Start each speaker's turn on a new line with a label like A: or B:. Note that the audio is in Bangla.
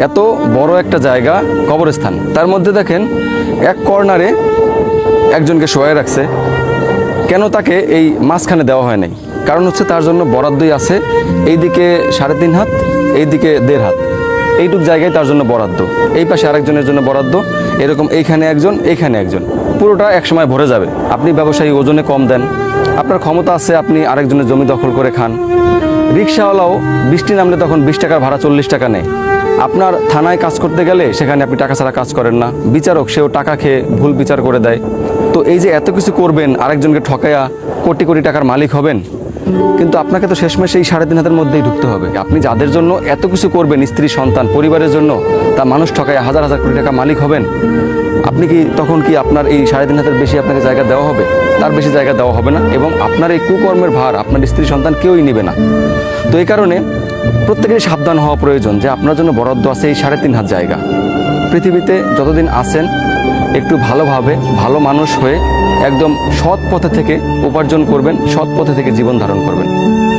A: এত বড় একটা জায়গা কবরস্থান, তার মধ্যে দেখেন এক কর্নারে একজনকে শোয়াই রাখছে। কেন তাকে এই মাঝখানে দেওয়া হয় নাই? কারণ হচ্ছে তার জন্য বরাদ্দই আছে এইদিকে 3.5 হাত, এইদিকে 1.5 হাত, এইটুক জায়গায় তার জন্য বরাদ্দ। এই পাশে আরেকজনের জন্য বরাদ্দ, এরকম এইখানে একজন, এইখানে একজন, পুরোটা একসময় ভরে যাবে। আপনি ব্যবসায়ী, ওজনে কম দেন, আপনার ক্ষমতা আছে, আপনি আরেকজনের জমি দখল করে খান। রিক্সাওয়ালাও বৃষ্টি নামলে তখন 20 টাকার ভাড়া 40 টাকা নেয়। আপনার থানায় কাজ করতে গেলে সেখানে আপনি টাকা ছাড়া কাজ করেন না। বিচারক সেও টাকা খেয়ে ভুল বিচার করে দেয়। তো এই যে এত কিছু করবেন, আরেকজনকে ঠকাইয়া কোটি কোটি টাকার মালিক হবেন, কিন্তু আপনাকে তো শেষমেশ এই 3.5 হাতের মধ্যেই ঢুকতে হবে। আপনি যাদের জন্য এত কিছু করবেন, স্ত্রী, সন্তান, পরিবারের জন্য, তা মানুষ ঠকায় হাজার হাজার কোটি টাকা মালিক হবেন, আপনি কি তখন কি আপনার এই 3.5 হাতের বেশি আপনাকে জায়গা দেওয়া হবে? তার বেশি জায়গা দেওয়া হবে না, এবং আপনার এই কুকর্মের ভার আপনার স্ত্রী, সন্তান কেউই নেবে না। তো এই কারণে প্রত্যেকেরই সাবধান হওয়া প্রয়োজন যে আপনার জন্য বরাদ্দ আছে এই 3.5 হাত জায়গা। পৃথিবীতে যতদিন আছেন একটু ভালোভাবে, ভালো মানুষ হয়ে একদম সৎ পথে থেকে উপার্জন করবেন, সৎ পথে থেকে জীবন ধারণ করবেন।